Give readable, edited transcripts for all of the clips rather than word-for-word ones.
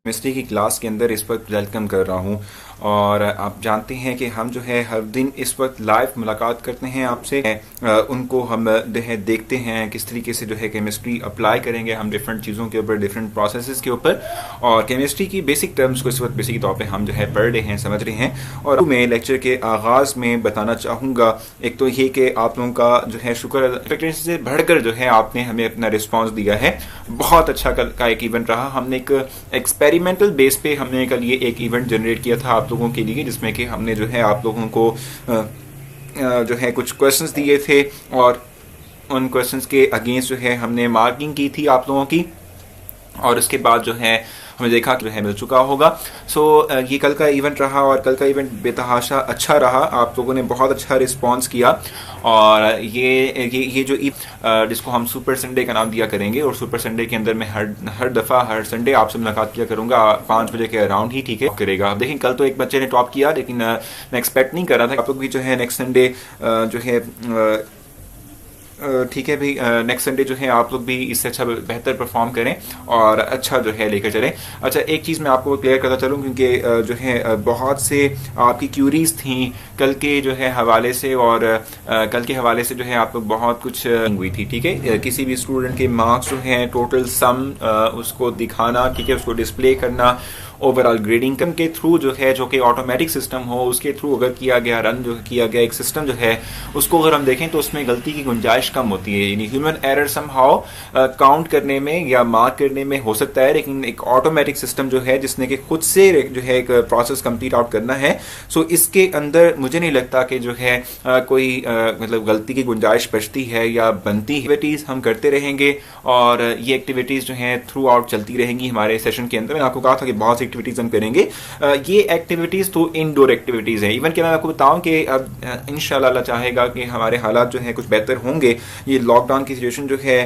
Chemistry की class के अंदर इस वक्त वेलकम कर रहा हूँ। और आप जानते हैं कि हम जो है हर दिन इस वक्त लाइव मुलाकात करते हैं आपसे, उनको हम जो है देखते हैं किस तरीके से जो है केमिस्ट्री अप्लाई करेंगे हम डिफरेंट चीज़ों के ऊपर, डिफरेंट प्रोसेसेस के ऊपर। और केमिस्ट्री की बेसिक टर्म्स को इस वक्त बेसिक तौर पे हम जो है पढ़ रहे हैं, समझ रहे हैं। और मैं लेक्चर के आगाज़ में बताना चाहूँगा एक तो ये कि आप लोगों का जो है शुक्र, एक्सपेक्टेशन से बढ़कर जो है आपने हमें अपना रिस्पॉन्स दिया है। बहुत अच्छा कल का एक इवेंट रहा। हमने एक एक्सपेरिमेंटल बेस पे हमने कल ये एक इवेंट जनरेट किया था आप लोगों के लिए, जिसमें कि हमने जो है आप लोगों को जो है कुछ क्वेश्चंस दिए थे और उन क्वेश्चंस के अगेंस्ट जो है हमने मार्किंग की थी आप लोगों की। और उसके बाद जो है हमें देखा कि जो है मिल चुका होगा। सो ये कल का इवेंट रहा और कल का इवेंट बेतहाशा अच्छा रहा। आप लोगों ने बहुत अच्छा रिस्पांस किया। और ये जो जिसको हम सुपर संडे का नाम दिया करेंगे, और सुपर संडे के अंदर मैं हर दफ़ा हर संडे आपसे मुलाकात किया करूँगा 5 बजे के अराउंड ही, ठीक है, करेगा। देखें कल तो एक बच्चे ने टॉप किया, लेकिन मैं एक्सपेक्ट नहीं कर रहा था आप लोग भी जो है नेक्स्ट संडे जो है ठीक है भाई, नेक्स्ट संडे जो है आप लोग भी इससे अच्छा बेहतर परफॉर्म करें और अच्छा जो है लेकर चलें। अच्छा, एक चीज़ मैं आपको क्लियर करता चलूँ, क्योंकि जो है बहुत से आपकी क्यूरीज थी कल के जो है हवाले से, और कल के हवाले से जो है आप लोग बहुत कुछ हुई थी, ठीक है। किसी भी स्टूडेंट के मार्क्स जो हैं टोटल सम उसको दिखाना, ठीक है, उसको डिस्प्ले करना, ओवरऑल ग्रेडिंग के थ्रू जो है, जो कि ऑटोमेटिक सिस्टम हो उसके थ्रू अगर किया गया, रन जो किया गया एक सिस्टम जो है, उसको अगर हम देखें तो उसमें गलती की गुंजाइश कम होती है। यानी ह्यूमन एरर समहाउ काउंट करने में या मार्क करने में हो सकता है, लेकिन एक ऑटोमेटिक सिस्टम जो है जिसने कि खुद से जो है एक प्रोसेस कंप्लीट आउट करना है, सो इसके अंदर मुझे नहीं लगता कि जो है कोई मतलब गलती की गुंजाइश बचती है या बनती है। एक्टिविटीज हम करते रहेंगे और ये एक्टिविटीज जो है थ्रू आउट चलती रहेंगी हमारे सेशन के अंदर। मैंने आपको कहा था कि बहुत सी एक्टिविटीज हम करेंगे। ये एक्टिविटीज तो इनडोर एक्टिविटीज हैं। इवन कि मैं आपको बताऊं कि अब इंशाल्लाह अल्लाह चाहेगा कि हमारे हालात जो है कुछ बेहतर होंगे, ये लॉकडाउन की सिचुएशन जो है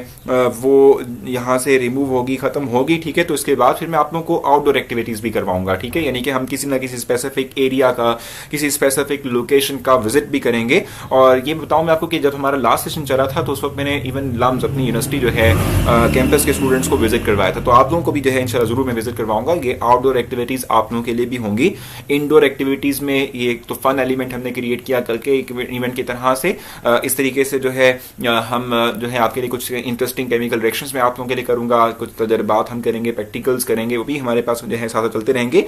वो यहाँ से रिमूव होगी, खत्म होगी, ठीक है। तो इसके बाद फिर मैं आप लोगों को आउटडोर एक्टिविटीज भी करवाऊंगा, ठीक है। यानी कि हम किसी ना किसी स्पेसिफिक एरिया का, किसी स्पेसिफिक लोकेशन का विजिट भी करेंगे। और ये बताऊं मैं आपको कि जब हमारा लास्ट सेशन चला था तो उस वक्त मैंने इवन लम्स अपनी यूनिवर्सिटी जो है कैंपस के स्टूडेंट्स को विजिट करवाया था। तो आप लोगों को भी जो है इंशाल्लाह जरूर मैं विजिट करवाऊंगा। ये आउटडोर एक्टिविटीज आप लोगों के लिए भी होंगी। इंडोर एक्टिविटीज में ये एक तो फन एलिमेंट हमने क्रिएट किया कल के इवेंट की तरह से। इस तरीके से जो है हम जो है आपके लिए कुछ इंटरेस्टिंग केमिकल रिएक्शंस में आप लोगों के लिए करूंगा, कुछ तजर्बात हम करेंगे, प्रैक्टिकल्स करेंगे, वो भी हमारे पास जो है साथ चलते रहेंगे।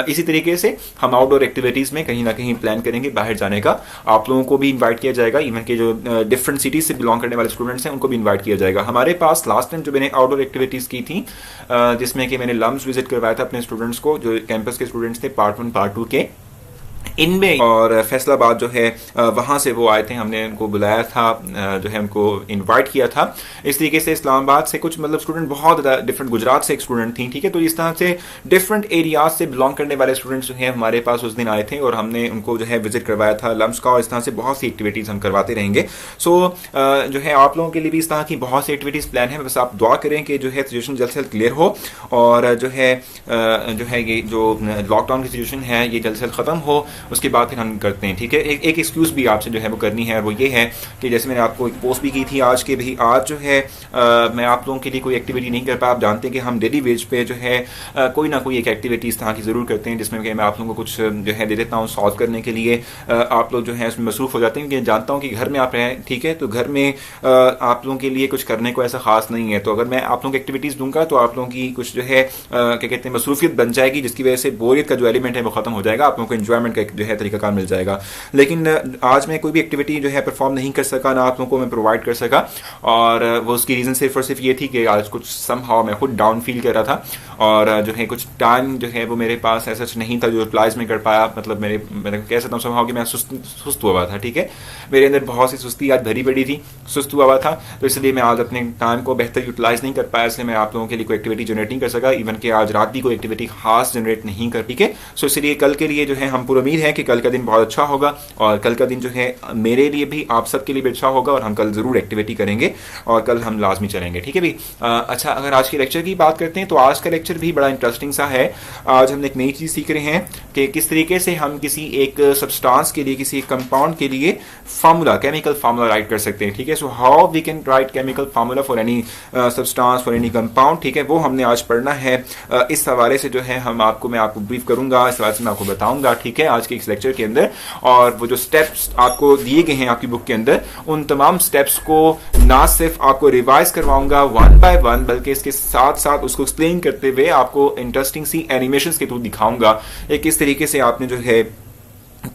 इसी तरीके से हम आउटडोर एक्टिविटीज में कहीं ना कहीं प्लान करेंगे बाहर जाने का। आप लोगों को भी इन्वाइट किया जाएगा, इवन के जो डिफरेंट सिटीज से बिलोंग करने वाले स्टूडेंट्स हैं उनको भी इन्वाइट किया जाएगा। हमारे पास लास्ट टाइम जो मैंने आउटडोर एक्टिविटीज की थी, जिसमें कि मैंने लम्स विजिट करवाया था अपने स्टूडेंट्स को, जो कैंपस के स्टूडेंट्स थे पार्ट 1 पार्ट 2 के, इनमें और फैसलाबाद जो है वहाँ से वो आए थे, हमने उनको बुलाया था, जो है उनको इनवाइट किया था। इस तरीके से इस्लामाबाद से कुछ मतलब स्टूडेंट बहुत डिफरेंट, गुजरात से एक स्टूडेंट थी, ठीक है। तो इस तरह से डिफरेंट एरियाज से बिलोंग करने वाले स्टूडेंट्स जो हैं हमारे पास उस दिन आए थे और हमने उनको जो है विजिट करवाया था लम्स का। और इस तरह से बहुत सी एक्टिविटीज़ हम करवाते रहेंगे। सो जो है आप लोगों के लिए भी इस तरह की बहुत सी एक्टिविटीज़ प्लान है। बस आप दुआ करें कि जो है सिचुएशन जल्द से जल्द क्लियर हो और जो है ये जो लॉकडाउन की सिचुएशन है ये जल्द से जल्द ख़त्म हो। उसके बाद फिर हम करते हैं, ठीक है। एक एक्सक्यूज़ भी आपसे जो है वो करनी है, वो ये है कि जैसे मैंने आपको एक पोस्ट भी की थी आज के भी, आज जो है मैं आप लोगों के लिए कोई एक्टिविटी नहीं कर पाया। आप जानते हैं कि हम डेली वेज पे जो है कोई ना कोई एक एक्टिविटी इस तरह की ज़रूर करते हैं, जिसमें कि मैं आप लोगों को कुछ जो है दे देता हूँ सॉल्व करने के लिए। आप लोग जो है उसमें मसरूफ़ हो जाते हैं, क्योंकि जानता हूँ कि घर में आप रहें, ठीक है, तो घर में आप लोगों के लिए कुछ करने को ऐसा खास नहीं है। तो अगर मैं आप लोगों को एक्टिविटीज़ दूंगा तो आप लोगों की कुछ जो है क्या कहते हैं मसरूफियत बन जाएगी, जिसकी वजह से बोरियत का जो एलिमेंट है वो खत्म हो जाएगा, आप लोगों को एंजॉयमेंट का जो है तरीका मिल जाएगा। लेकिन आज मैं कोई भी एक्टिविटी जो है परफॉर्म नहीं कर सका, ना आप लोगों को मैं प्रोवाइड कर सका। और वो उसकी रीज़न सिर्फ और सिर्फ ये थी कि आज कुछ समहाउ मैं खुद डाउन फील कर रहा था और जो है कुछ टाइम जो है वो मेरे पास ऐसा नहीं था जो रिप्लाइज में कर पाया। मतलब मैं कह सकता हूँ समहाउ कि मैं सुस्त हुआ था, ठीक है। मेरे अंदर बहुत सी सुस्ती आज भरी पड़ी थी, सुस्त हुआ था, तो इसलिए मैं आज अपने टाइम को बेहतर यूटिलाइज नहीं कर पाया, इसलिए मैं आप लोगों के लिए कोई एक्टिविटी जनरेट नहीं कर सका। इवन कि आज रात भी कोई एक्टिविटी खास जनरेट नहीं कर, ठीक है। सो इसलिए कल के लिए जो है हम पूरी उम्मीद है कि कल का दिन बहुत अच्छा होगा और कल का दिन जो है मेरे लिए भी, आप सबके लिए भी अच्छा होगा और हम कल ज़रूर एक्टिविटी करेंगे और कल हम लाजमी चलेंगे, ठीक है भाई। अच्छा, अगर आज के लेक्चर की बात करते हैं तो आज का लेक्चर भी बड़ा इंटरेस्टिंग सा है। आज हमने एक नई चीज़ सीख रहे हैं कि किस तरीके से हम किसी एक सब्सटेंस के लिए, किसी एक कंपाउंड के लिए फार्मूला, केमिकल फार्मूला राइट कर सकते हैं। ठीक है, so how we can write chemical formula for any substance, for any compound. ठीक है, वो हमने आज पढ़ना है। इस हवाले से जो है मैं आपको ब्रीफ करूंगा, इस हवाले से मैं आपको बताऊंगा। ठीक है, आज के इस लेक्चर के अंदर। और वो जो स्टेप्स आपको दिए गए हैं आपकी बुक के अंदर, उन तमाम स्टेप्स को ना सिर्फ आपको रिवाइज करवाऊंगा 1 by 1, बल्कि इसके साथ साथ उसको एक्सप्लेन करते हुए आपको इंटरेस्टिंग सी एनिमेशंस के थ्रू दिखाऊंगा किस तरीके से आपने जो है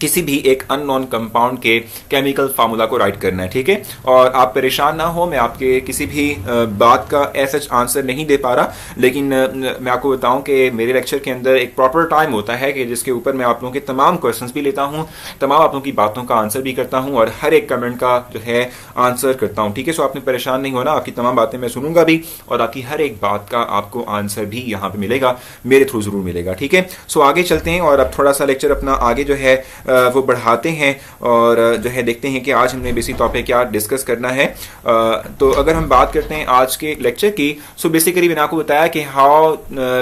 किसी भी एक अननोन कंपाउंड के केमिकल फार्मूला को राइट करना है। ठीक है, और आप परेशान ना हो, मैं आपके किसी भी बात का ऐसा आंसर नहीं दे पा रहा, लेकिन मैं आपको बताऊं कि मेरे लेक्चर के अंदर एक प्रॉपर टाइम होता है कि जिसके ऊपर मैं आप लोगों के तमाम क्वेश्चंस भी लेता हूं, तमाम आप लोगों की बातों का आंसर भी करता हूं और हर एक कमेंट का जो है आंसर करता हूं। ठीक है, सो आपने परेशान नहीं होना, आपकी तमाम बातें मैं सुनूंगा भी और आपकी हर एक बात का आपको आंसर भी यहाँ पे मिलेगा, मेरे थ्रू जरूर मिलेगा। ठीक है, सो आगे चलते हैं और अब थोड़ा सा लेक्चर अपना आगे जो है वो बढ़ाते हैं और जो है देखते हैं कि आज हमने बेसिक तौर पे क्या डिस्कस करना है। तो अगर हम बात करते हैं आज के लेक्चर की, सो बेसिकली मैंने आपको बताया कि how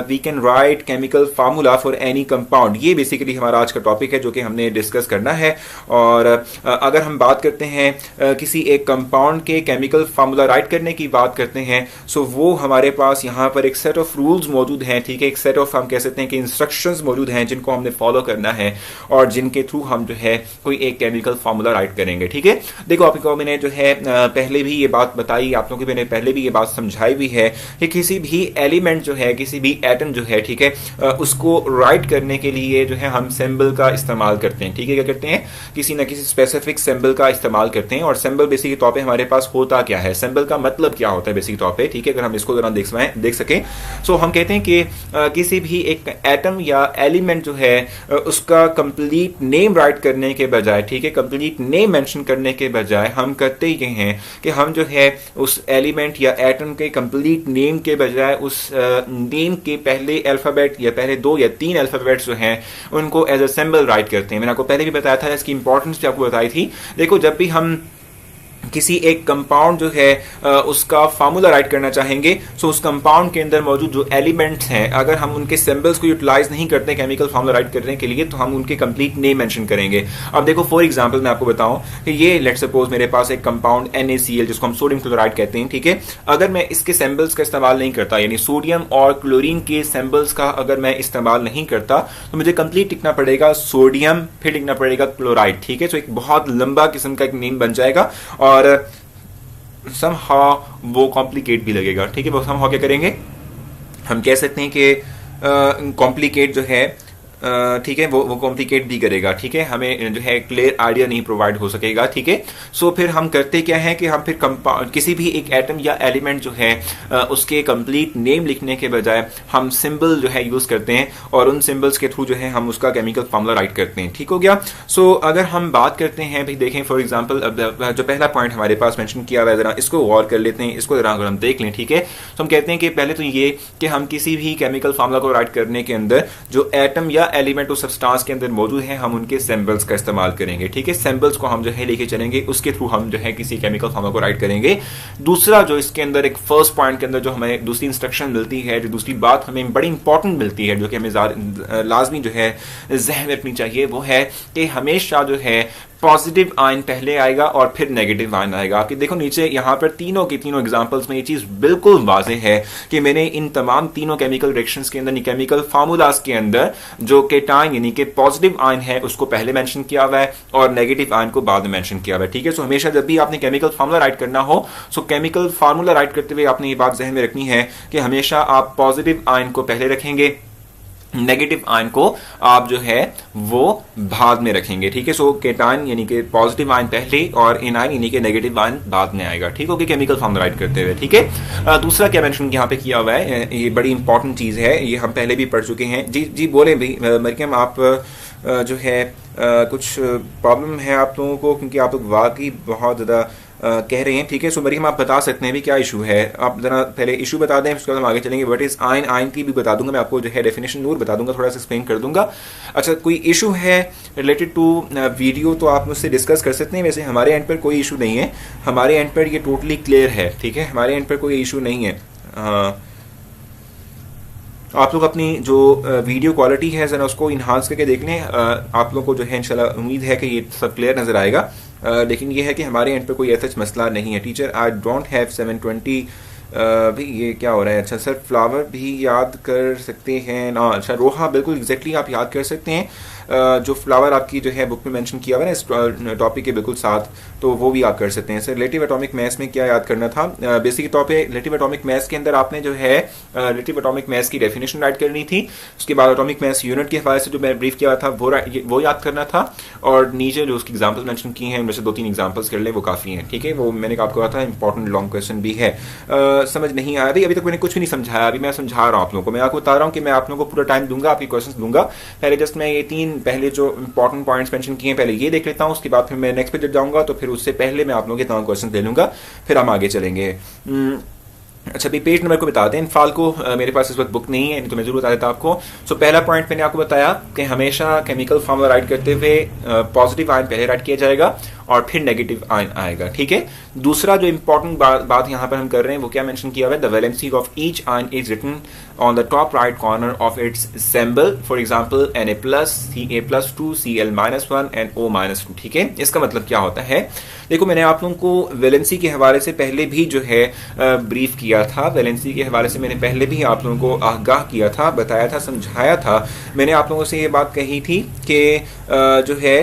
we can write chemical formula for any compound. ये बेसिकली हमारा आज का टॉपिक है जो कि हमने डिस्कस करना है। और अगर हम बात करते हैं किसी एक कंपाउंड के केमिकल फार्मूला राइट करने की बात करते हैं, सो वो हमारे पास यहाँ पर एक सेट ऑफ रूल्स मौजूद हैं। ठीक है, एक सेट ऑफ हम कह सकते हैं कि इंस्ट्रक्शंस मौजूद हैं जिनको हमने फॉलो करना है और जिनके थ्रू हम जो है कोई एक केमिकल फार्मूला राइट करेंगे। ठीक है, देखो आपको मैंने जो है पहले भी ये बात बताई, आप लोगों को मैंने पहले भी ये बात समझाई भी है कि किसी भी एलिमेंट जो है, किसी भी एटम जो है, ठीक है, उसको राइट करने के लिए जो है हम सिंबल का इस्तेमाल करते हैं। ठीक है, क्या करते हैं, किसी ना किसी स्पेसिफिक सिंबल का इस्तेमाल करते हैं। और सिंबल बेसिक तौर पे हमारे पास होता क्या है, सिंबल का मतलब क्या होता है बेसिक तौर पे। ठीक है, अगर हम इसको जरा देख सकें, सो हम कहते हैं कि किसी भी एक एटम या एलिमेंट जो है उसका कंप्लीट नेम राइट करने के बजाय, ठीक है, कंप्लीट नेम मेंशन करने के बजाय हम करते ये हैं कि हम जो है उस एलिमेंट या एटम के कंप्लीट नेम के बजाय उस नेम के पहले अल्फाबेट या पहले 2 या 3 अल्फाबेट्स जो हैं उनको एज अ सिंबल राइट करते हैं। मैंने आपको पहले भी बताया था, इसकी इंपॉर्टेंस भी आपको बताई थी। देखो, जब भी हम किसी एक कंपाउंड जो है उसका फार्मूला राइट करना चाहेंगे, सो उस कंपाउंड के अंदर मौजूद जो एलिमेंट्स हैं, अगर हम उनके सिंबल्स को यूटिलाइज नहीं करते केमिकल फार्मूला राइट करने के लिए, तो हम उनके कंप्लीट नेम मेंशन करेंगे। अब देखो, फॉर एग्जांपल मैं आपको बताऊं कि ये लेट्स सपोज मेरे पास एक कंपाउंड NaCl जिसको हम सोडियम क्लोराइड कहते हैं। ठीक है, अगर मैं इसके सिंबल्स का इस्तेमाल नहीं करता, यानी सोडियम और क्लोरीन के सिंबल्स का अगर मैं इस्तेमाल नहीं करता, तो मुझे कंप्लीट लिखना पड़ेगा सोडियम, फिर लिखना पड़ेगा क्लोराइड। ठीक है, तो एक बहुत लंबा किस्म का एक नेम बन जाएगा और somehow वो कॉम्प्लिकेट भी लगेगा। ठीक है, वो somehow क्या करेंगे, हम कह सकते हैं कि कॉम्प्लिकेट जो है, ठीक है, वो कॉम्प्लिकेट भी करेगा। ठीक है, हमें जो है क्लियर आइडिया नहीं प्रोवाइड हो सकेगा। ठीक है, सो फिर हम करते क्या है कि हम फिर किसी भी एक एटम या एलिमेंट जो है उसके कंप्लीट नेम लिखने के बजाय हम सिंबल जो है यूज करते हैं और उन सिंबल्स के थ्रू जो है हम उसका केमिकल फार्मूला राइट करते हैं। ठीक हो गया। सो अगर हम बात करते हैं, भाई देखें फॉर एग्जांपल, जो पहला पॉइंट हमारे पास मेंशन किया हुआ है, जरा इसको गौर कर लेते हैं, इसको जरा अगर हम देख लें। ठीक है, तो हम कहते हैं कि पहले तो ये कि हम किसी भी केमिकल फार्मूला को राइट करने के अंदर जो एटम या एलिमेंट उस सब्सटेंस के अंदर मौजूद है, हम उनके सिंबल्स का इस्तेमाल करेंगे। ठीक है, सिंबल्स को हम जो है लेके चलेंगे, उसके थ्रू हम जो है किसी केमिकल फार्मूला को राइट करेंगे। दूसरा जो इसके अंदर एक फर्स्ट पॉइंट के अंदर जो हमें दूसरी इंस्ट्रक्शन मिलती है, जो दूसरी बात हमें बड़ी इंपॉर्टेंट मिलती है, जो कि हमें लाजमी जो है ज़हन में रखनी चाहिए, वो है कि हमेशा जो है पॉजिटिव आयन पहले आएगा और फिर नेगेटिव आयन आएगा। आपके देखो नीचे यहाँ पर तीनों की तीनों एग्जांपल्स में ये चीज बिल्कुल वाज़ेह है कि मैंने इन तमाम तीनों केमिकल रिएक्शंस के अंदर, केमिकल फार्मूलाज के अंदर जो केटाइन यानी कि पॉजिटिव आयन है उसको पहले मेंशन किया हुआ है और नेगेटिव आयन को बाद में मेंशन किया हुआ है। ठीक है, सो हमेशा जब भी आपने केमिकल फार्मूला राइट करना हो, सो केमिकल फार्मूला राइट करते हुए आपने ये बात ज़हन में रखनी है कि हमेशा आप पॉजिटिव आयन को पहले रखेंगे, नेगेटिव आयन को आप जो है वो बाद में रखेंगे। ठीक है, सो केटाइन यानी कि पॉजिटिव आयन पहले और एनाइन यानी कि नेगेटिव आयन बाद में आएगा। ठीक होगी, केमिकल फार्मूला राइट करते हुए। ठीक है, दूसरा क्या मेंशन यहाँ पे किया हुआ है, ये बड़ी इंपॉर्टेंट चीज है, ये हम पहले भी पढ़ चुके हैं। जी बोले भाई मरियम, आप जो है कुछ प्रॉब्लम है आप लोगों को, क्योंकि आप लोग वाकई बहुत ज़्यादा कह रहे हैं। ठीक है, सो मरियम आप बता सकते हैं भी क्या इशू है, आप जरा पहले इशू बता दें, उसके बाद हम आगे चलेंगे। व्हाट इज आयन, आयन की भी बता दूंगा मैं आपको, जो है डेफिनेशन नूर बता दूंगा, थोड़ा सा एक्सप्लेन कर दूंगा। अच्छा, कोई इशू है रिलेटेड टू वीडियो तो आप मुझसे डिस्कस कर सकते हैं। वैसे हमारे एंड पर कोई इशू नहीं है, हमारे एंड पर ये टोटली क्लियर है। ठीक है, हमारे एंड पर कोई इशू नहीं है। आप लोग अपनी जो वीडियो क्वालिटी है ज़रा उसको इन्हांस करके देख लें। आप लोगों को जो है इंशाल्लाह उम्मीद है कि ये सब क्लियर नज़र आएगा। लेकिन ये है कि हमारे एंड पे कोई ऐसा मसला नहीं है। टीचर आई डोंट हैव 720 भी ये क्या हो रहा है? अच्छा सर, फ्लावर भी याद कर सकते हैं ना? अच्छा रोहा, बिल्कुल एग्जैक्टली आप याद कर सकते हैं। जो फ्लावर आपकी जो है बुक में मेंशन किया हुआ है ना इस टॉपिक के बिल्कुल साथ, तो वो भी आप कर सकते हैं। सर रिलेटिव एटॉमिक मास में क्या याद करना था? बेसिक तौर पे रिलेटिव एटॉमिक मास के अंदर आपने जो है रिलेटिव एटॉमिक मास की डेफिनेशन राइट करनी थी। उसके बाद एटॉमिक मास यूनिट के हवाले से जो मैं ब्रीफ किया था वो याद करना था। और नीचे जो उसकी एग्जाम्पल्स मेंशन की हैं उनमें से 2-3 एग्जाम्पल्स कर ले, वो काफ़ी हैं। ठीक है, वो मैंने आपको कहा था इंपॉर्टेंट लॉन्ग क्वेश्चन भी है। समझ नहीं आ रही? अभी तक मैंने कुछ भी नहीं समझाया, अभी मैं समझा रहा हूँ आप लोगों को। मैं आपको बता रहा हूँ कि मैं आप लोगों को पूरा टाइम दूंगा, आपकी क्वेश्चन दूंगा। पहले जस्ट मैं ये 3 पहले जो इंपॉर्टेंट पॉइंट्स मेंशन किए हैं पहले ये देख लेता हूँ, उसके बाद फिर मैं नेक्स्ट पे जब जाऊंगा तो फिर उससे पहले मैं आप लोगों के तमाम क्वेश्चन ले लूंगा, फिर हम आगे चलेंगे। अच्छा भी पेज नंबर को बता दें। इनफाल को मेरे पास इस वक्त बुक नहीं है, नहीं तो मैं जरूर बता देता आपको। सो पहला पॉइंट मैंने आपको बताया कि हमेशा केमिकल फॉर्मूला राइट करते हुए पॉजिटिव आयन पहले राइट किया जाएगा और फिर नेगेटिव आयन आएगा। ठीक है, दूसरा जो इंपॉर्टेंट बात यहाँ पर हम कर रहे हैं वो क्या मेंशन किया हुआ है? The valency of each ion is written on the top right corner of its symbol. For example Na+, Ca+2, Cl-1 and O-2। ठीक है, इसका मतलब क्या होता है? देखो मैंने आप लोगों को वैलेंसी के हवाले से पहले भी जो है ब्रीफ किया था। वैलेंसी के हवाले से मैंने पहले भी आप लोगों को आगाह किया था, बताया था, समझाया था। मैंने आप लोगों से ये बात कही थी कि जो है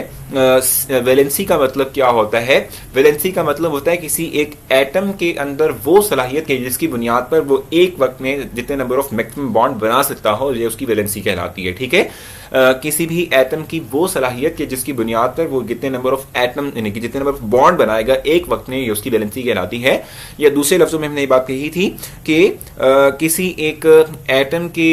वैलेंसी का मतलब क्या होता है? वैलेंसी का मतलब होता है किसी एक एटम के अंदर वो सलाहियत के जिसकी बुनियाद पर वो एक वक्त में जितने नंबर ऑफ मैक्सिमम बॉन्ड बना सकता हो, ये उसकी वैलेंसी कहलाती है। ठीक है, किसी भी एटम की वो सलाहियत के जिसकी बुनियाद पर वो जितने नंबर ऑफ एटम यानी कि जितने नंबर ऑफ बॉन्ड बनाएगा एक वक्त में, ये उसकी वैलेंसी कहलाती है। या दूसरे लफ्जों में हमने ये बात कही थी कि किसी एक एटम के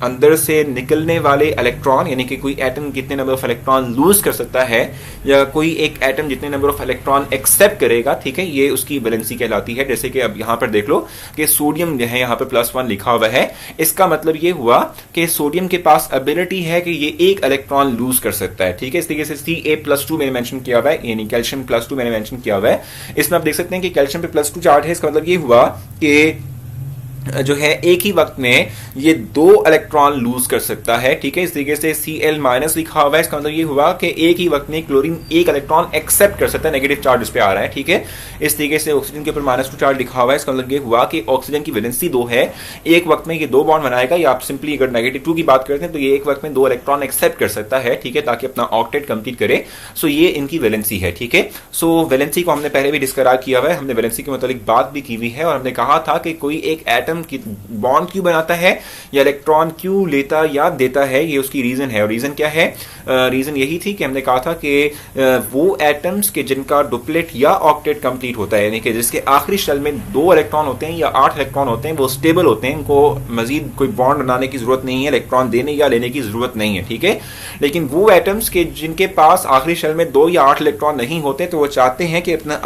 अंदर से निकलने वाले इलेक्ट्रॉन यानी कि कोई एटम कितने नंबर ऑफ इलेक्ट्रॉन लूज कर सकता है या कोई एक एटम जितने नंबर ऑफ इलेक्ट्रॉन एक्सेप्ट करेगा, ठीक है, ये उसकी वैलेंसी कहलाती है। जैसे कि अब यहां पर देख लो कि सोडियम जो है यहां पर +1 लिखा हुआ है, इसका मतलब ये हुआ कि सोडियम के पास एबिलिटी है कि ये एक इलेक्ट्रॉन लूज कर सकता है। ठीक है, इस तरीके से Ca+2 मैंने मेंशन किया हुआ है, यानी कैल्शियम +2 मैंने मेंशन किया हुआ है। इसमें आप देख सकते हैं कि कैल्शियम पे +2 चार्ज है। इसका मतलब ये हुआ कि जो है एक ही वक्त में ये 2 इलेक्ट्रॉन लूज कर सकता है। ठीक है, इस तरीके से Cl- लिखा हुआ है, इसका मतलब ये हुआ कि एक ही वक्त में क्लोरीन एक इलेक्ट्रॉन एक्सेप्ट कर सकता है। नेगेटिव चार्ज इस पे आ रहा है। ठीक है, इस तरीके से ऑक्सीजन के ऊपर -2 चार्ज लिखा हुआ है, इसका मतलब ये हुआ कि ऑक्सीजन की वैलेंसी 2 है, एक वक्त में ये 2 बॉन्ड बनाएगा। या आप सिंपली अगर -2 की बात करते हैं तो ये एक वक्त में 2 इलेक्ट्रॉन एक्सेप्ट कर सकता है। ठीक है, ताकि अपना ऑक्टेट कंप्लीट करे। सो ये इनकी वैलेंसी है। ठीक है, सो वैलेंसी को हमने पहले भी डिस्क्राइब किया हुआ है, हमने वैलेंसी के मतलब बात भी की हुई है और हमने कहा था कि कोई एक एटम की बॉन्ड क्यों बनाता है या इलेक्ट्रॉन क्यों लेता या देता है, ये उसकी रीजन है। और रीजन क्या है? रीजन यही थी कि हमने कहा था कि वो एटम्स के जिनका डुप्लेट या ऑक्टेट कंप्लीट होता है, यानी कि जिसके आखिरी शेल में 2 इलेक्ट्रॉन होते हैं या 8 इलेक्ट्रॉन होते हैं, वो स्टेबल होते हैं, इनको मजीद कोई बॉन्ड बनाने की जरूरत नहीं है, इलेक्ट्रॉन देने या लेने की जरूरत नहीं है। ठीक है, लेकिन वो एटम्स के जिनके पास आखिरी शेल में 2 या 8 इलेक्ट्रॉन नहीं होते, तो वो चाहते हैं कि अपना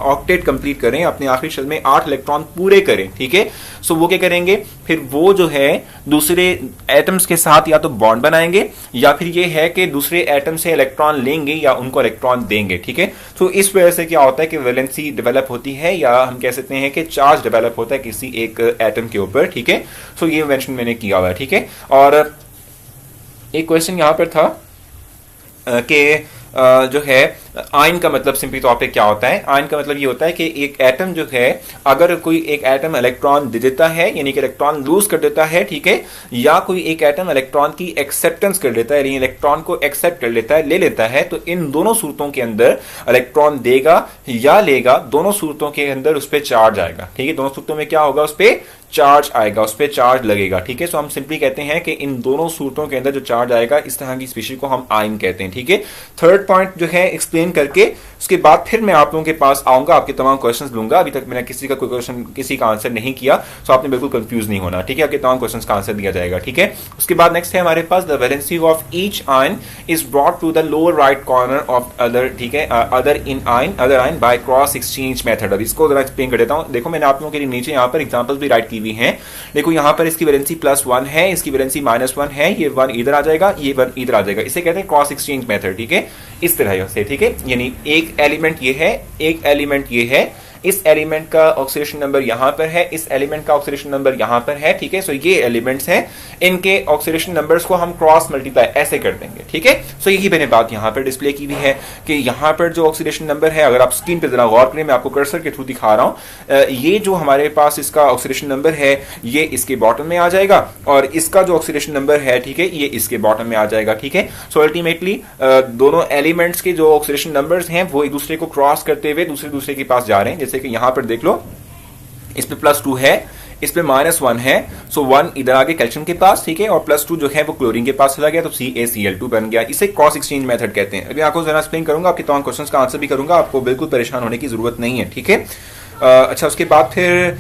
ऑक्टेट कंप्लीट करें, अपने आखिरी शेल में 8 इलेक्ट्रॉन पूरे करें। ठीक है, सो वो क्या करेंगे? फिर वो जो है दूसरे एटम्स के साथ या तो बॉन्ड बनाएंगे या फिर ये है कि दूसरे एटम से इलेक्ट्रॉन लेंगे या उनको इलेक्ट्रॉन देंगे। ठीक है, तो इस वजह से क्या होता है कि वैलेंसी डेवलप होती है या हम कह सकते हैं कि चार्ज डेवलप होता है किसी एक एटम के ऊपर। ठीक है, सो ये मेंशन मैंने किया हुआ है। ठीक है, और एक क्वेश्चन यहां पर था कि जो है आयन का मतलब सिंपली तौर पे क्या होता है? आयन का मतलब ये होता है कि एक एटम जो है, अगर कोई एक एटम इलेक्ट्रॉन दे देता है यानी कि इलेक्ट्रॉन लूज कर देता है, ठीक है, या कोई एक एटम इलेक्ट्रॉन की एक्सेप्टेंस कर लेता है यानी इलेक्ट्रॉन को एक्सेप्ट कर लेता है, ले लेता है, तो इन दोनों सूरतों के अंदर इलेक्ट्रॉन देगा या लेगा, दोनों सूरतों के अंदर उस पर चार्ज आएगा। ठीक है, दोनों सूरतों में क्या होगा? उस पर चार्ज आएगा, उस पर चार्ज लगेगा। ठीक है, सो हम सिंपली कहते हैं कि इन दोनों सूरतों के अंदर जो चार्ज आएगा, इस तरह की स्पीशीज को हम आयन कहते हैं। ठीक है, थर्ड पॉइंट जो है एक्सप्लेन करके उसके बाद फिर मैं आप लोगों के पास आऊंगा, आपके तमाम क्वेश्चंस लूंगा। अभी तक मैंने किसी का कोई क्वेश्चन किसी का आंसर नहीं किया, सो आपने बिल्कुल कंफ्यूज नहीं होना। ठीक है, आपके तमाम क्वेश्चंस का आंसर दिया जाएगा। ठीक है, उसके बाद नेक्स्ट है हमारे पास the valency of each ion is brought to the lower right corner of other. ठीक है, other ion by cross exchange method. अब इसको जरा एक्सप्लेन कर देता हूं। देखो मैंने आप लोगों के लिए नीचे यहाँ पर एग्जाम्पल्स भी राइट की हुई है। देखो यहाँ पर इसकी वैलेंसी +1 है, इसकी वैलेंसी -1 है, ये 1 इधर आ जाएगा, ये 1 इधर आ जाएगा। इसे कहते हैं क्रॉस एक्सचेंज मेथड। ठीक है, इस तरह से। ठीक है, यानी एक एलिमेंट ये है, एक एलिमेंट ये है, इस एलिमेंट का ऑक्सीडेशन नंबर यहां पर है, इस एलिमेंट का ऑक्सीडेशन नंबर यहां पर है, ठीक है। सो ये एलिमेंट्स हैं, इनके ऑक्सीडेशन नंबर्स को हम क्रॉस मल्टीप्लाई ऐसे कर देंगे, ठीक है। सो यही मैंने बात यहां पर डिस्प्ले की हुई है कि यहां पर जो ऑक्सीडेशन नंबर है, अगर आप स्क्रीन पे जरा गौर करें, मैं आपको कर्सर के थ्रू दिखा रहा हूं, ये जो हमारे पास इसका ऑक्सीडेशन नंबर है ये इसके बॉटम में आ जाएगा, और इसका जो ऑक्सीडेशन नंबर है, ठीक है, ये इसके बॉटम में आ जाएगा, ठीक है। सो अल्टीमेटली दोनों एलिमेंट्स के जो ऑक्सीडेशन नंबर्स हैं वो एक दूसरे को क्रॉस करते हुए दूसरे के पास जा रहे हैं। जैसे कि यहां पर देख लो, इस पे +2 है, इस पे -1 है, सो 1 इधर आगे कैल्शियम के पास, ठीक है, और +2 जो है वो क्लोरीन के पास चला गया, तो CaCl2 बन गया। इसे क्रॉस एक्सचेंज मेथड कहते हैं। अभी आपको जरा एक्सप्लेन करूंगा, आपके तमाम क्वेश्चंस का आंसर भी करूंगा, आपको बिल्कुल परेशान होने की जरूरत नहीं है, ठीक है। अच्छा, उसके बाद फिर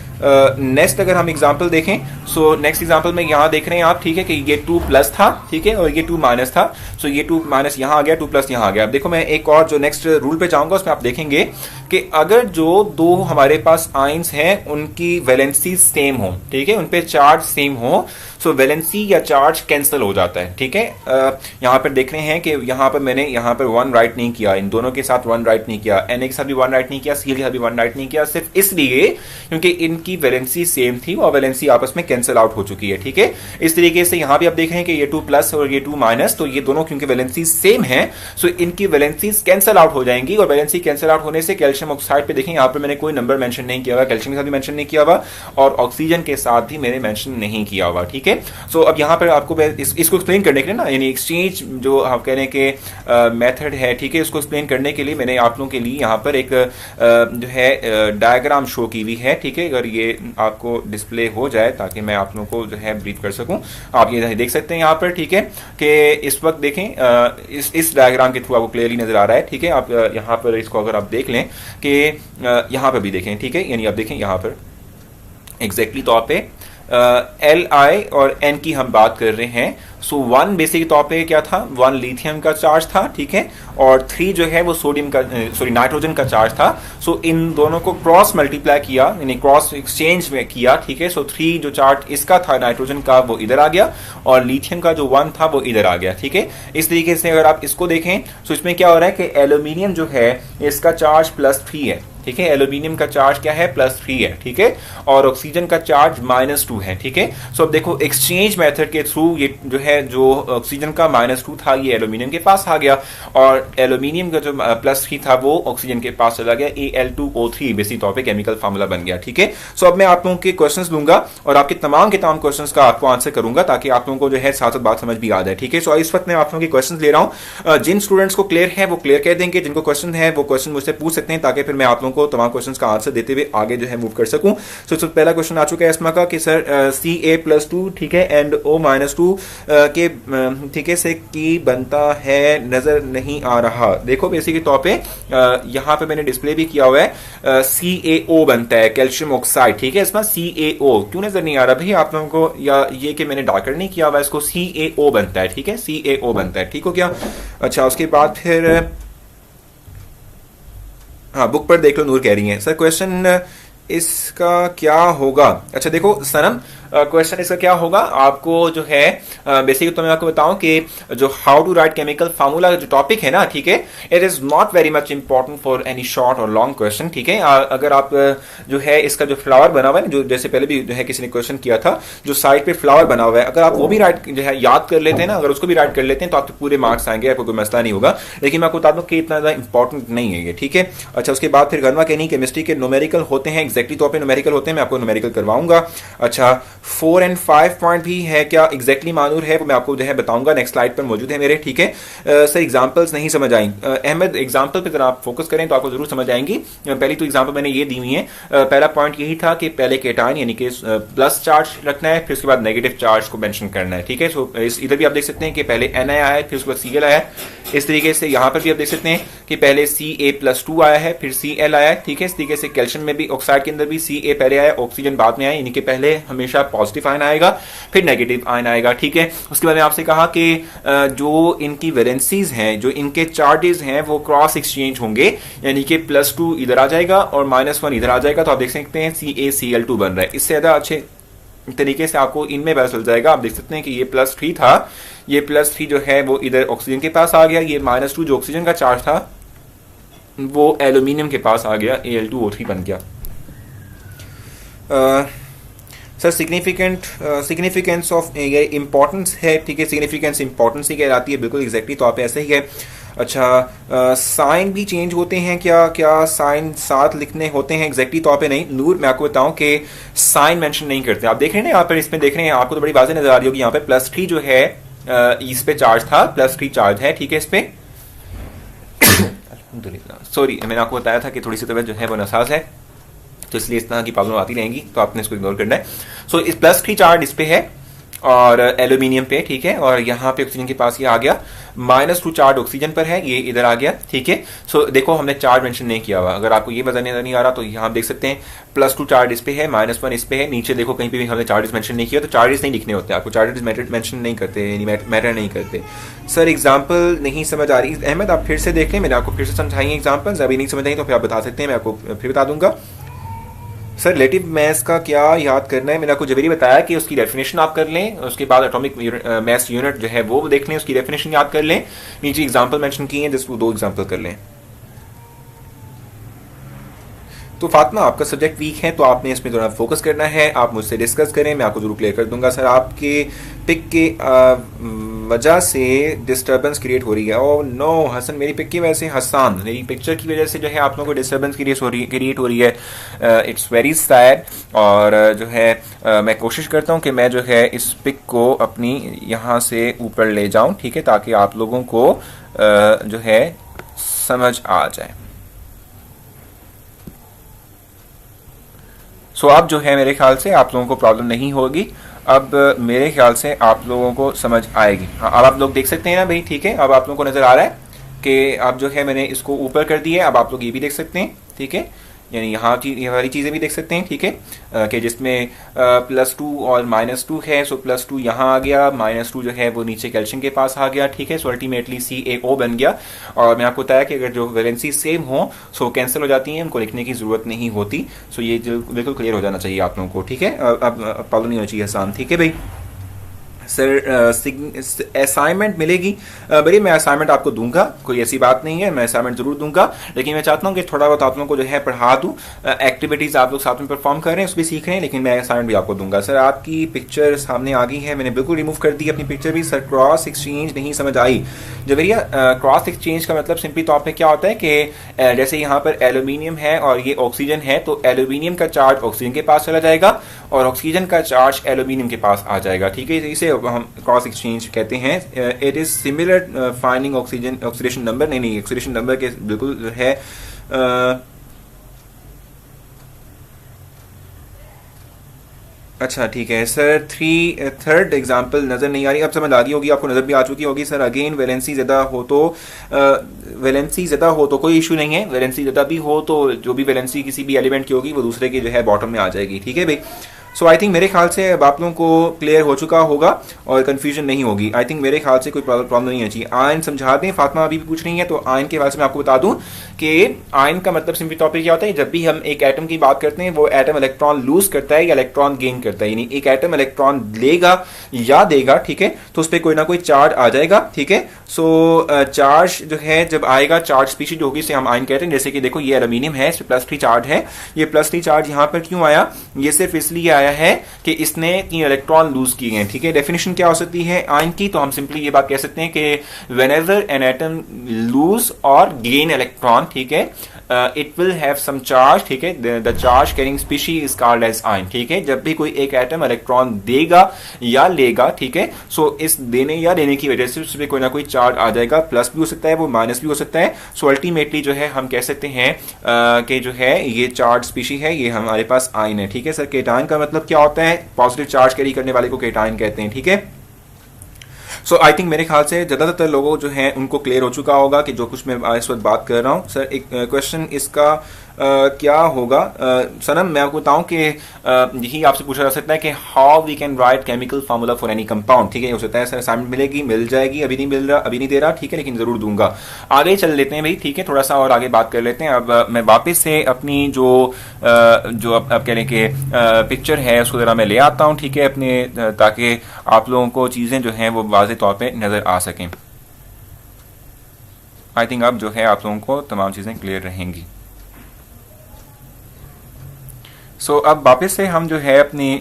नेक्स्ट अगर हम एग्जांपल देखें, सो नेक्स्ट एग्जांपल में यहाँ देख रहे हैं आप, ठीक है, कि ये 2+ था, ठीक है, और ये 2- था। सो ये 2- यहाँ आ गया, 2+ यहाँ आ गया। अब देखो, मैं एक और जो नेक्स्ट रूल पे जाऊंगा, उसमें आप देखेंगे कि अगर जो दो हमारे पास आयंस हैं उनकी वैलेंसी सेम हो, ठीक है, उन पे चार्ज सेम हो, सो वैलेंसी या चार्ज कैंसिल हो जाता है, ठीक है। यहाँ पर देख रहे हैं कि यहाँ पर मैंने यहाँ पर 1 राइट नहीं किया, इन दोनों के साथ 1 राइट नहीं किया, Na के साथ भी 1 राइट नहीं किया, Cl के साथ भी 1 राइट नहीं किया, सिर्फ इसलिए क्योंकि इनकी वैलेंसी सेम थी और वैलेंसी आपस में कैंसिल आउट हो चुकी है, ठीक है। इस तरीके से यहाँ भी आप देख रहे हैं कि ये 2+ और ये 2-, तो ये दोनों क्योंकि वैलेंसी सेम है, सो इनकी वैलेंसी कैंसिल आउट हो जाएंगी, और वैलेंसी कैंसिल आउट होने से कैल्शियम ऑक्साइड पे देखें, यहाँ पर मैंने कोई नंबर मेंशन नहीं किया हुआ, कैल्शियम के साथ भी मेंशन नहीं किया हुआ, और ऑक्सीजन के साथ भी मैंने मेंशन नहीं किया हुआ, ठीक है। सो अब यहाँ पर आपको इसको एक्सप्लेन करने के लिए ना, यानी एक्सचेंज जो आप कह रहे हैं कि मेथड है, ठीक है, इसको एक्सप्लेन करने के लिए मैंने आप लोगों के लिए यहाँ पर एक जो है डायग्राम शो की हुई है, ठीक है। अगर ये आपको डिस्प्ले हो जाए ताकि मैं आप लोगों को जो है ब्रीफ कर सकूं, आप ये देख सकते हैं यहाँ पर, ठीक है, कि इस वक्त देखें इस डायग्राम के थ्रू आपको क्लियरली नजर आ रहा है, ठीक है। आप यहाँ पर इसको अगर आप देख लें कि यहाँ पर भी देखें, ठीक है, यानी आप देखें यहाँ पर एग्जैक्टली तौर पे Li और N की हम बात कर रहे हैं। सो 1 बेसिक तौर पे क्या था, 1 लिथियम का चार्ज था, ठीक है, और 3 जो है वो सोडियम का नाइट्रोजन का चार्ज था। सो इन दोनों को क्रॉस मल्टीप्लाई किया, यानी क्रॉस एक्सचेंज में किया, ठीक है। सो 3 जो चार्ज इसका था नाइट्रोजन का वो इधर आ गया, और लिथियम का जो 1 था वो इधर आ गया, ठीक है। इस तरीके से अगर आप इसको देखें, सो इसमें क्या हो रहा है कि एल्यूमिनियम जो है इसका चार्ज +3 है, ठीक है, एल्यूमिनियम का चार्ज क्या है, +3 है, ठीक है, और ऑक्सीजन का चार्ज -2 है, ठीक है। सो अब देखो एक्सचेंज मेथड के थ्रू ये जो है, जो ऑक्सीजन का -2 था ये एल्यूमिनियम के पास आ गया, और एल्यूमिनियम का जो +3 था वो ऑक्सीजन के पास चला गया, Al2O3 बेसिक तौर पे केमिकल फार्मूला बन गया, ठीक है। सो अब मैं आप लोगों के क्वेश्चंस लूंगा और आपके तमाम के तमाम क्वेश्चंस का आपको आंसर करूंगा, ताकि आप लोगों को जो है साथ साथ बात समझ भी आ जाए, ठीक है। सो इस वक्त मैं आप लोगों के क्वेश्चन ले रहा हूँ, जिन स्टूडेंट्स को क्लियर है वो क्लियर कह देंगे, जिनको क्वेश्चन है वो क्वेश्चन मुझसे पूछ सकते हैं, ताकि फिर मैं आप लोगों को तमाम क्वेश्चंस का आंसर देते हुए आगे जो है मूव कर सकूं। सो पहला क्वेश्चन आ चुका है इसमें का कि सर Ca+2, ठीक है, एंड O-2 के, ठीक है, से की बनता है, नजर नहीं आ रहा। देखो बेसिक तौर पे यहां पे मैंने डिस्प्ले भी किया हुआ है, CaO बनता है, कैल्शियम ऑक्साइड, ठीक है। इसमें CaO क्यों नजर नहीं आ रहा भाई आप लोगों को, या ये कि मैंने डार्कर नहीं किया हुआ, इसको CaO बनता है, ठीक है, CaO बनता है, ठीक हो गया। अच्छा, उसके बाद फिर हाँ, बुक पर देख लो, नूर कह रही है सर क्वेश्चन इसका क्या होगा। अच्छा देखो सनम, क्वेश्चन इसका क्या होगा, आपको जो है बेसिकली तो मैं आपको बताऊं कि जो how to write chemical formula जो टॉपिक है ना, ठीक है, it is not very much important for any short और लॉन्ग क्वेश्चन, ठीक है। अगर आप जो है इसका जो फ्लावर बना हुआ है, जो जैसे पहले भी जो है किसी ने क्वेश्चन किया था, जो साइड पे फ्लावर बना हुआ है, अगर आप वो भी राइट जो है याद कर लेते हैं ना, अगर उसको भी राइट कर लेते हैं तो आपको पूरे मार्क्स आएंगे, आपको कोई मसला नहीं होगा। लेकिन मैं आपको बता दूं कि इतना ज्यादा इंपॉर्टेंट नहीं है ये, ठीक है। अच्छा, उसके बाद फिर गरमा कहनी केमिस्ट्री के न्यूमेरिकल होते हैं, एग्जैक्टली तौर पर न्यूमेरिकल होते हैं, मैं आपको न्यूमेरिकल करवाऊंगा। अच्छा, 4 और 5 पॉइंट भी है क्या, एग्जैक्टली मानूर है, वो मैं आपको जो है बताऊंगा, नेक्स्ट स्लाइड पर मौजूद है मेरे, ठीक है। सर एग्जांपल्स नहीं समझ आई, अहमद एग्जांपल पे जरा आप फोकस करें तो आपको जरूर समझ आएंगी। पहली तो एग्जांपल मैंने ये दी हुई है, पहला पॉइंट यही था कि पहले केटायन यानी कि प्लस चार्ज रखना है, फिर उसके बाद नेगेटिव चार्ज को मेंशन करना है, ठीक है। सो इधर भी आप देख सकते हैं कि पहले Na आया है, फिर उसके बाद Cl आया है। इस तरीके से यहाँ पर भी आप देख सकते हैं कि पहले Ca+2 आया है, फिर Cl आया है, ठीक है। इस तरीके से कैल्शियम में भी ऑक्साइड के अंदर भी Ca पहले आया, ऑक्सीजन बाद में आया, यानी कि पहले हमेशा पॉजिटिव आयन आएगा, फिर नेगेटिव आयन आएगा, ठीक है। उसके बाद आपसे कहा कि जो इनकी वैलेंसीज हैं, जो इनके चार्जेस हैं, वो क्रॉस एक्सचेंज होंगे, यानी कि +2 इधर आ जाएगा और -1 इधर आ जाएगा, तो आप देख सकते हैं CaCl2 बन रहा है। इससे ज्यादा अच्छे तरीके से आपको इनमें पता चल जाएगा। आप देख सकते हैं कि ये +3 था, ये +3 जो है वो इधर ऑक्सीजन के पास आ गया, ये -2 जो ऑक्सीजन का चार्ज था वो एल्यूमिनियम के पास आ गया, Al2O3 बन गया। सर सिग्निफिकेंस ऑफ ये इंपॉर्टेंस है, ठीक है, सिग्निफिकेंस इंपॉर्टेंस ही कहलाती है, बिल्कुल एग्जैक्टली तो आप ऐसे ही है। अच्छा, साइन भी चेंज होते हैं क्या? क्या साइन साथ लिखने होते हैं? एग्जैक्टली तौर पे नहीं नूर, मैं आपको बताऊं कि साइन मेंशन नहीं करते। आप देख रहे हैं ना यहाँ पर, इसमें देख रहे हैं, आपको तो बड़ी वाज़ेह नजर आ रही होगी यहाँ पे +3 जो है इस पे चार्ज था, +3 चार्ज है, ठीक है, इस पे अल्हम्दुलिल्लाह, सॉरी मैंने आपको बताया था कि थोड़ी सी तबीयत जो है वो नासाज है, तो इसलिए इस तरह की प्रॉब्लम आती रहेंगी, तो आपने इसको इग्नोर करना है। सो इस +3 चार्ज इस पे है और एल्यूमिनियम पे, ठीक है, और यहाँ पे ऑक्सीजन के पास ये आ गया, -2 चार्ज ऑक्सीजन पर है, ये इधर आ गया, ठीक है। सो देखो हमने चार्ज मेंशन नहीं किया हुआ, अगर आपको ये नजर नहीं आ रहा तो यहाँ आप देख सकते हैं +2 चार्ज इस पे है, -1 इस पे है, नीचे देखो कहीं पे भी हमने चार्जेस मेंशन नहीं किया, तो चार्जेस नहीं लिखने होते आपको, चार्जेस मेंशन नहीं करते, मैटर नहीं करते। सर एग्जाम्पल नहीं समझ आ रही, अहमद आप फिर से देख लें, मैंने आपको फिर से समझाएंगे एग्जाम्पल्स, अभी नहीं समझ आई तो फिर आप बता सकते हैं, मैं आपको फिर बता दूंगा। सर रिलेटिव मैथ्स का क्या याद करना है? मैंने आपको जब भी बताया कि उसकी डेफिनेशन आप कर लें, उसके बाद एटॉमिक मैथ्स यूनिट जो है वो देख लें, उसकी डेफिनेशन याद कर लें, नीचे एग्जांपल मेंशन किए हैं, जिस वो 2 एग्जांपल कर लें। तो फातिमा आपका सब्जेक्ट वीक है, तो आपने इसमें थोड़ा फोकस करना है, आप मुझसे डिस्कस करें, मैं आपको जरूर क्लियर कर दूंगा। सर आपके पिक के वजह से डिस्टर्बेंस क्रिएट हो रही है। ओह नो हसन, मेरी पिक की वजह से, हसन मेरी पिक्चर की वजह से जो है आप लोगों को डिस्टर्बेंस क्रिएट हो रही है। It's very sad. और जो है मैं कोशिश करता हूँ कि मैं जो है इस पिक को अपनी यहाँ से ऊपर ले जाऊँ, ठीक है, ताकि आप लोगों को जो है समझ आ जाए। सो अब जो है मेरे ख्याल से आप लोगों को प्रॉब्लम नहीं होगी, अब मेरे ख्याल से आप लोगों को समझ आएगी। हाँ अब आप लोग देख सकते हैं ना भाई, ठीक है, अब आप लोगों को नजर आ रहा है कि अब जो है मैंने इसको ऊपर कर दिया है, अब आप लोग ये भी देख सकते हैं, ठीक है, यानी यहाँ ये वाली चीज़ें भी देख सकते हैं, ठीक है, कि जिसमें +2 और -2 है। सो +2 यहाँ आ गया, -2 जो है वो नीचे कैल्शियम के पास आ गया, ठीक है। सो अल्टीमेटली CaO बन गया। और मैं आपको बताया कि अगर जो वैलेंसी सेम हो सो कैंसिल हो जाती हैं, उनको लिखने की जरूरत नहीं होती। सो ये बिल्कुल क्लियर हो जाना चाहिए आप लोगों को, ठीक है, अब प्रॉब्लम नहीं होनी चाहिए आसान, ठीक है भाई। सर असाइनमेंट मिलेगी, बड़ी मैं असाइनमेंट आपको दूंगा, कोई ऐसी बात नहीं है, मैं असाइनमेंट जरूर दूंगा, लेकिन मैं चाहता हूँ कि थोड़ा बहुत आप लोगों को जो है पढ़ा दूँ, एक्टिविटीज आप लोग साथ में परफॉर्म कर रहे हैं, उस भी सीख रहे हैं, लेकिन मैं असाइनमेंट भी आपको दूंगा। सर आपकी पिक्चर सामने आ गई है, मैंने बिल्कुल रिमूव कर दी अपनी पिक्चर भी। सर क्रॉस एक्सचेंज नहीं समझ आई जवेरिया। क्रॉस एक्सचेंज का मतलब सिंपली तौर पर क्या होता है कि जैसे यहाँ पर एल्यूमिनियम है और ये ऑक्सीजन है, तो एल्यूमिनियम का चार्ज ऑक्सीजन के पास चला जाएगा और ऑक्सीजन का चार्ज एल्यूमिनियम के पास आ जाएगा, ठीक है, इसे हम क्रॉस एक्सचेंज कहते हैं। It is similar finding oxygen oxidation number, नहीं ऑक्सीडेशन नंबर के बिल्कुल है। अच्छा ठीक है सर, थर्ड एग्जांपल नजर नहीं आ रही, अब समझ आ गई होगी, आपको नजर भी आ चुकी होगी। सर अगेन वैलेंसी ज्यादा हो तो कोई इशू नहीं है, वैलेंसी ज्यादा भी हो तो जो भी वैलेंसी किसी भी एलिमेंट की होगी वो दूसरे के जो है बॉटम में आ जाएगी, ठीक है भाई। सो आई थिंक मेरे ख्याल से अब आप लोगों को क्लियर हो चुका होगा और कंफ्यूजन नहीं होगी। आई थिंक मेरे ख्याल से कोई प्रॉब्लम नहीं है चाहिए। आयन समझा दें, फातिमा अभी भी पूछ रही है, तो आयन के बारे में आपको बता दूं कि आयन का मतलब सिंपली तौर पे क्या होता है, जब भी हम एक एटम की बात करते हैं वो एटम इलेक्ट्रॉन लूज करता है या इलेक्ट्रॉन गेन करता है, यानी एक एटम इलेक्ट्रॉन लेगा या देगा, ठीक है, तो उस पर कोई ना कोई चार्ज आ जाएगा, ठीक है। सो चार्ज जो है जब आएगा, चार्ज स्पीशीज जो होगी इसे हम आयन कहते हैं। जैसे कि देखो ये एल्यूमिनियम है, इस पर +3 चार्ज है, ये +3 चार्ज यहाँ पर क्यों आया, ये सिर्फ इसलिए आया है कि इसने 3 इलेक्ट्रॉन लूज किए हैं, ठीक है। डेफिनेशन क्या हो सकती है आयन की, तो हम सिंपली ये बात कह सकते हैं कि व्हेनेवर एन एटम लूज और गेन इलेक्ट्रॉन, ठीक है, it will have some charge, ठीक है, the charge carrying species is called as ion, ठीक है। जब भी कोई एक एटम इलेक्ट्रॉन देगा या लेगा, ठीक है, सो इस देने या लेने की वजह से उसमें कोई ना कोई चार्ज आ जाएगा, प्लस भी हो सकता है, वो माइनस भी हो सकता है। सो अल्टीमेटली जो है हम कह सकते हैं कि जो है ये चार्ज स्पीशी है, ये हमारे पास आयन है, ठीक है। सर केटायन का मतलब क्या होता है, पॉजिटिव चार्ज कैरी करने वाले को केटायन कहते हैं, ठीक है। सो आई थिंक मेरे ख्याल से ज़्यादातर लोगों जो हैं उनको क्लियर हो चुका होगा कि जो कुछ मैं इस वक्त बात कर रहा हूँ। सर एक क्वेश्चन इसका क्या होगा, सनम मैं आपको बताऊं कि यही आपसे पूछा जा सकता है कि how we can write chemical formula for any compound, ठीक है, हो सकता है सर असाइनमेंट मिलेगी, मिल जाएगी, अभी नहीं मिल रहा, अभी नहीं दे रहा, ठीक है, लेकिन जरूर दूंगा। आगे चल लेते हैं भाई, ठीक है, थोड़ा सा और आगे बात कर लेते हैं। अब मैं वापस से अपनी जो अब कह लें कि पिक्चर है उसको जरा मैं ले आता हूँ, ठीक है, अपने, ताकि आप लोगों को चीजें जो हैं वो वाज़ेह तौर पर नजर आ सकें। आई थिंक अब जो है आप लोगों को तमाम चीज़ें क्लियर रहेंगी। सो अब वापस से हम जो है अपनी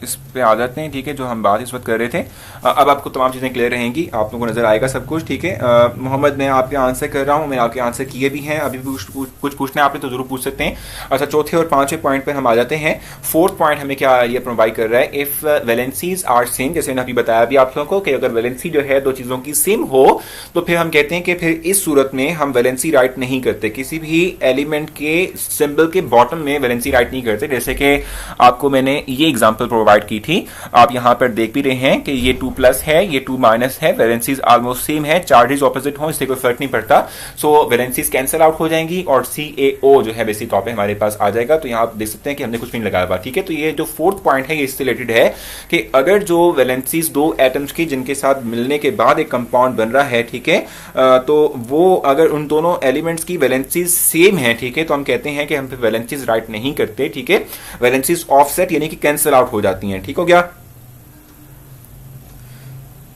इस पे आ जाते हैं, ठीक है, जो हम बात इस वक्त कर रहे थे। अब आपको तमाम चीज़ें क्लियर रहेंगी, आप लोगों को नजर आएगा सब कुछ, ठीक है। मोहम्मद, मैं आपके आंसर कर रहा हूँ, मैंने आपके आंसर किए भी हैं, अभी भी कुछ पूछना है आपने तो जरूर पूछ सकते हैं। अच्छा, चौथे और पांचवें पॉइंट पर हम आ जाते हैं। फोर्थ पॉइंट हमें क्या ये प्रोवाइड कर रहा है, इफ वैलेंसीज आर सेम, जैसे मैंने अभी बताया भी आप लोगों को कि अगर वैलेंसी जो है दो चीज़ों की सेम हो तो फिर हम कहते हैं कि फिर इस सूरत में हम वैलेंसी राइट नहीं करते, किसी भी एलिमेंट के सिंबल के बॉटम में वैलेंसी राइट नहीं करते। जैसे कि आपको मैंने ये एग्जाम्पल प्रोवाइड की थी, आप यहां पर देख भी रहे हैं कि ये 2 प्लस है, ये 2 माइनस है, वैलेंसीज ऑलमोस्ट सेम है, चार्जेस ऑपोजिट हो, इससे कोई फर्क नहीं पड़ता। सो वैलेंसीज कैंसिल आउट हो जाएंगी और CaO जो है बेसिक तौर पे हमारे पास आ जाएगा। तो यहां आप देख सकते हैं कि हमने कुछ भी नहीं लगाया हुआ, ठीक है। तो ये जो फोर्थ पॉइंट है ये इससे रिलेटेड है कि अगर जो वैलेंसीज दो एटम्स की जिनके साथ मिलने के बाद एक कंपाउंड बन रहा है, ठीक है, तो वो अगर उन दोनों एलिमेंट्स की वैलेंसीज सेम है, ठीक है, तो हम कहते हैं कि हम वैलेंसीज राइट नहीं करते, ठीक है। वैलेंसीज ऑफसेट यानी कि कैंसिल आउट हो जाती हैं, ठीक हो गया।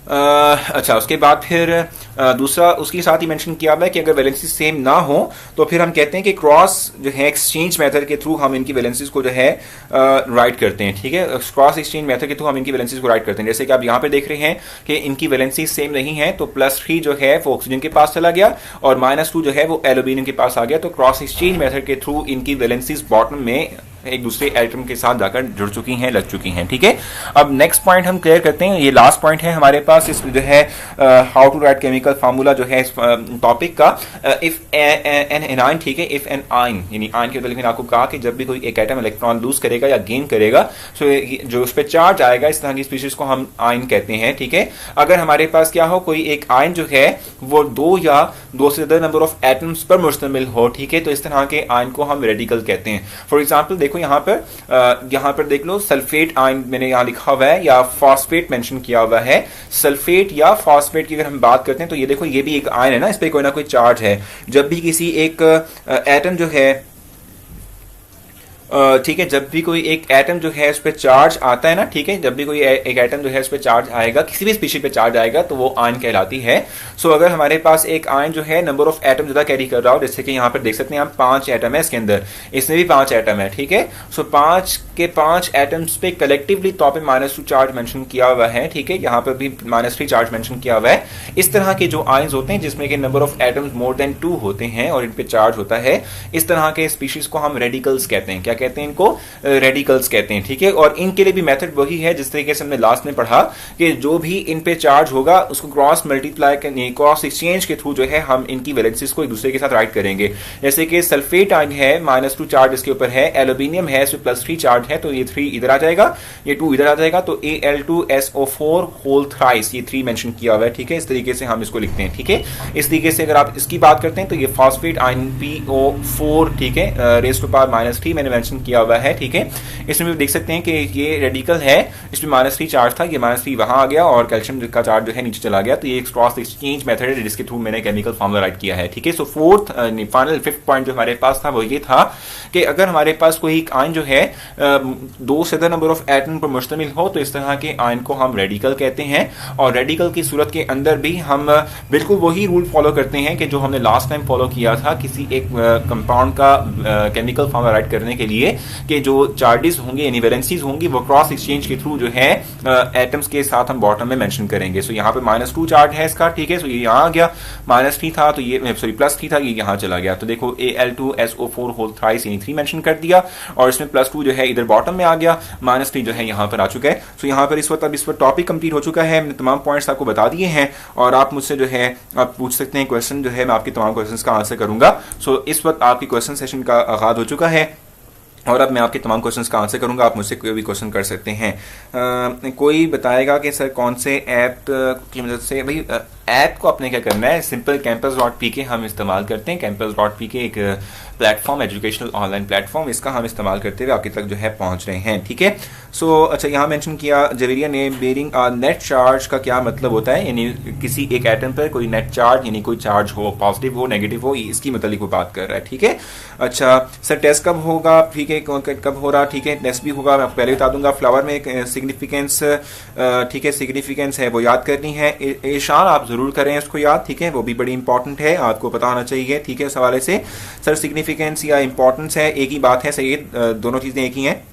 अच्छा, उसके बाद फिर दूसरा उसके साथ ही मेंशन किया हुआ है कि अगर वैलेंसी सेम ना हो तो फिर हम कहते हैं कि क्रॉस जो है एक्सचेंज मेथड के थ्रू हम इनकी वैलेंसीज को जो है राइट करते हैं, ठीक है। क्रॉस एक्सचेंज मेथड के थ्रू हम इनकी वैलेंसीज को राइट करते हैं। जैसे कि आप यहाँ पे देख रहे हैं कि इनकी वैलेंसी सेम नहीं है, तो +3 जो है वो ऑक्सीजन के पास चला गया और -2 जो है वो एल्यूमिनियम के पास आ गया। तो क्रॉस एक्सचेंज मेथड के थ्रू इनकी वैलेंसीज बॉटम में एक दूसरे एटम के साथ जाकर जुड़ चुकी हैं, लग चुकी हैं, ठीक है। अब नेक्स्ट पॉइंट हम क्लियर करते हैं, ये लास्ट पॉइंट है हमारे पास इस जो है how to write chemical formula जो है इस टॉपिक का। इफ एन एनाइन, ठीक है, इफ एन आइन यानी आइन के बदले में आपको कहा कि जब भी कोई एक एटम इलेक्ट्रॉन लूज करेगा या गेन करेगा सो जो उस पर चार्ज आएगा, इस तरह की स्पीशीज को हम आइन कहते हैं, ठीक है। अगर हमारे पास क्या हो, कोई एक आइन जो है वो 2 या 2 से ज्यादा नंबर ऑफ एटम्स पर मुश्तमिल हो, ठीक है, तो इस तरह के आइन को हम रेडिकल कहते हैं। फॉर एग्जाम्पल देखो यहाँ पर देख लो, सल्फेट आयन मैंने यहाँ लिखा हुआ है या फॉस्फेट मेंशन किया हुआ है। सल्फेट या फॉस्फेट की अगर हम बात करते हैं तो ये देखो ये भी एक आयन है ना, इस पे कोई ना कोई चार्ज है। जब भी किसी एक एटम जो है ठीक है, जब भी कोई एक एटम जो है उस पर चार्ज आता है ना, ठीक है, जब भी कोई एक एटम जो है उस पर चार्ज आएगा, किसी भी स्पीशीज पे चार्ज आएगा तो वो आयन कहलाती है। सो अगर हमारे पास एक आयन जो है नंबर ऑफ एटम ज्यादा कैरी कर रहा हो, जैसे कि यहाँ पर देख सकते हैं हम 5 एटम है इसके अंदर, इसमें भी 5 एटम है, ठीक है। सो 5 के 5 एटम्स पे कलेक्टिवली तौर पे -2 चार्ज मेंशन किया हुआ है, ठीक है, यहाँ पर भी -3 चार्ज मेंशन किया हुआ है। इस तरह के जो आयन्स होते हैं जिसमें के number of atoms more than 2 होते हैं और इन पे चार्ज होता है, इस तरह के स्पीशीज को हम रेडिकल्स कहते हैं। क्या कहते हैं इनको? रेडिकल्स कहते हैं, ठीक है। और इनके लिए भी मेथड वही है जिस तरीके से हमने लास्ट में पढ़ा कि जो भी इन पे चार्ज होगा उसको क्रॉस मल्टीप्लाई करने, क्रॉस एक्सचेंज के थ्रू जो है हम इनकी वैलेंसीज को एक दूसरे के साथ राइट करेंगे। जैसे कि सल्फेट आयन है, -2 चार्ज इसके ऊपर है, एल्यूमिनियम है, इसमें +3 चार्ज है, तो ये 3 इधर आ जाएगा, ये 2 इधर आ जाएगा, तो Al2SO4 होल थ्राइस, ये 3 मेंशन किया हुआ है, ठीक है। इस तरीके से हम इसको लिखते हैं, ठीक है। इस तरीके से अगर आप इसकी बात करते हैं तो ये फॉस्फेट आयन PO4, ठीक है, रेज़ टू पावर -3 मैंने मेंशन किया हुआ है, ठीक है। इसमें भी देख सकते हैं कि ये रेडिकल है, इसमें -3 चार्ज था, ये -3 वहां आ गया और कैल्शियम का चार्ज जो है नीचे चला गया, तो ये एक क्रॉस एक्सचेंज मेथड है जिसके थ्रू मैंने केमिकल फार्मूला राइट किया है, ठीक है। सो फोर्थ फाइनल 5th पॉइंट जो हमारे पास था वो ये था कि अगर हमारे पास कोई एक आयन जो है 2 से ज्यादा नंबर ऑफ एटम पर मुश्तमिल हो तो इस तरह के आयन को हम रेडिकल कहते हैं। और रेडिकल की सूरत के अंदर भी हम बिल्कुल वही रूल फॉलो करते हैं कि जो हमने लास्ट टाइम फॉलो किया था किसी एक कंपाउंड का केमिकल फार्मूला राइट करने के लिए, कि जो चार्जेस होंगे यानी वैलेंसीज होंगी वो क्रॉस एक्सचेंज के थ्रू जो है एटम्स के साथ हम बॉटम में मेंशन करेंगे। सो यहाँ पे -2 चार्ज है इसका, ठीक है, सो ये यहाँ आ गया, -3 था तो ये सॉरी +3 था, ये यहाँ चला गया, तो देखो Al2SO4 होल थ्राइस यानी 3 मेंशन कर दिया और इसमें +2 जो है इधर बॉटम में आ गया, -3 जो है यहाँ पर आ चुका है। सो यहाँ पर इस वक्त टॉपिक कंप्लीट हो चुका है, मैंने तमाम पॉइंट्स आपको बता दिए हैं और आप मुझसे जो है आप पूछ सकते हैं क्वेश्चन, जो है मैं आपके तमाम क्वेश्चंस का आंसर करूंगा। सो इस वक्त आपकी क्वेश्चन सेशन का आगाज हो चुका है और अब मैं आपके तमाम क्वेश्चंस का आंसर करूंगा, आप मुझसे कोई भी क्वेश्चन कर सकते हैं। कोई बताएगा कि सर कौन से ऐप की मदद से, भाई ऐप को आपने क्या करना है, सिंपल campus.pk हम इस्तेमाल करते हैं। campus.pk एक प्लेटफॉर्म, एजुकेशनल ऑनलाइन प्लेटफॉर्म, इसका हम इस्तेमाल करते हुए आपके तक जो है पहुंच रहे हैं, ठीक है। सो अच्छा, यहाँ मेंशन किया जवेरिया ने बेरिंग नेट चार्ज का क्या मतलब होता है, यानी किसी एक एटम पर कोई नेट चार्ज यानी कोई चार्ज हो, पॉजिटिव हो नेगेटिव हो, इसकी मतलब वो बात कर रहा है, ठीक है। अच्छा सर टेस्ट कब होगा, ठीक है, कब हो रहा, ठीक है, टेस्ट भी होगा, मैं आपको पहले बता दूंगा। फ्लावर में एक सिग्निफिकेंस, ठीक है, सिग्निफिकेंस है वो याद करनी है। ईशान आप जरूर करें इसको याद, ठीक है, वो भी बड़ी इंपॉर्टेंट है, आपको पता होना चाहिए, ठीक है। इस हवाले से सर सिग्निफिकेंस या इंपॉर्टेंस है एक ही बात है, सही, दोनों चीजें एक ही हैं।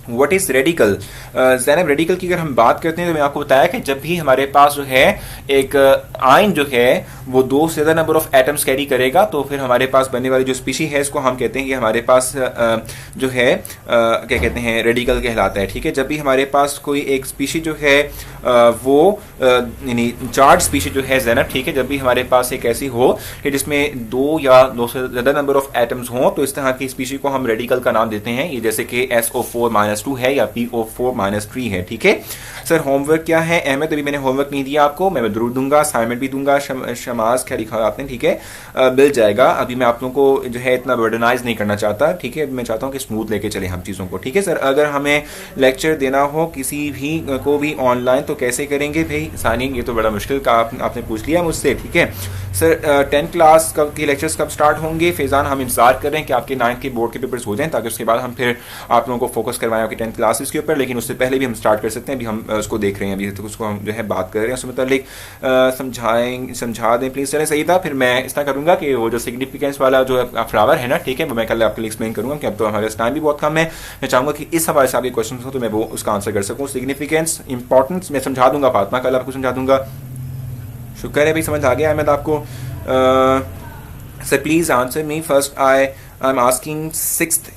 What is radical? Zainab, radical की अगर हम बात करते हैं तो मैं आपको बताया कि जब भी हमारे पास जो है एक आयन जो है वो 2 से ज़्यादा नंबर ऑफ एटम्स कैरी करेगा, तो फिर हमारे पास बनने वाली जो स्पीशी है इसको हम कहते हैं कि हमारे पास जो है क्या कहते हैं, रेडिकल कहलाता है, ठीक है। जब भी हमारे पास कोई एक स्पीशी जो है वो यानी चार्ज स्पीशी जो है ज़ैनब, ठीक है, जब भी हमारे पास एक ऐसी हो कि जिसमें 2 या 2 से ज़्यादा नंबर ऑफ एटम्स हों, तो इस तरह की स्पीशी को हम रेडिकल का नाम देते हैं। ये जैसे कि SO4-2 है या PO4-3 है, ठीक है। सर होमवर्क क्या है? अहमद, अभी मैंने होमवर्क नहीं दिया आपको, मैं जरूर दूंगा, असाइनमेंट भी दूंगा। शमाज क्या लिखा आपने, ठीक है, मिल जाएगा। अभी मैं आप लोगों को जो है इतना बर्डनाइज नहीं करना चाहता, ठीक है, मैं चाहता हूँ कि स्मूथ लेके चले हम चीज़ों को, ठीक है। सर अगर हमें लेक्चर देना हो किसी भी को भी ऑनलाइन तो कैसे करेंगे भाई? सानी, ये तो बड़ा मुश्किल का आपने पूछ लिया मुझसे, ठीक है। सर 10th क्लास कब के लेक्चर्स कब स्टार्ट होंगे? फैजान, हम इंतजार कर रहे हैं कि आपके 9th के बोर्ड के पेपर्स हो जाएं, ताकि उसके बाद हम फिर आप लोगों को फोकस करवाएं आपकी 10th क्लासेस के ऊपर, लेकिन उससे पहले भी हम स्टार्ट कर सकते हैं। अभी हम उसको देख रहे हैं, अभी तो उसको हम जो है बात कर रहे हैं, उसमें मतलब समझा दें प्लीज। चलें, सही था। फिर मैं इस तरह करूंगा कि वो जो सिग्निफिकेंस वाला जो फ्लावर है ना, ठीक है, वो मैं कल आपके लिए एक्सप्लेन करूंगा कि अब तो हमारे टाइम भी बहुत कम है। मैं चाहूंगा कि इस हवाले से आपके क्वेश्चन हो तो मैं वो उसका आंसर कर सकूँ। सिग्निफिकेंस, इंपॉर्टेंस मैं समझा दूंगा फातिमा, कल आपको समझा दूंगा। शुक्र है भाई, समझ आ गया अहमद आपको। Sir please answer me first, I am asking 6th,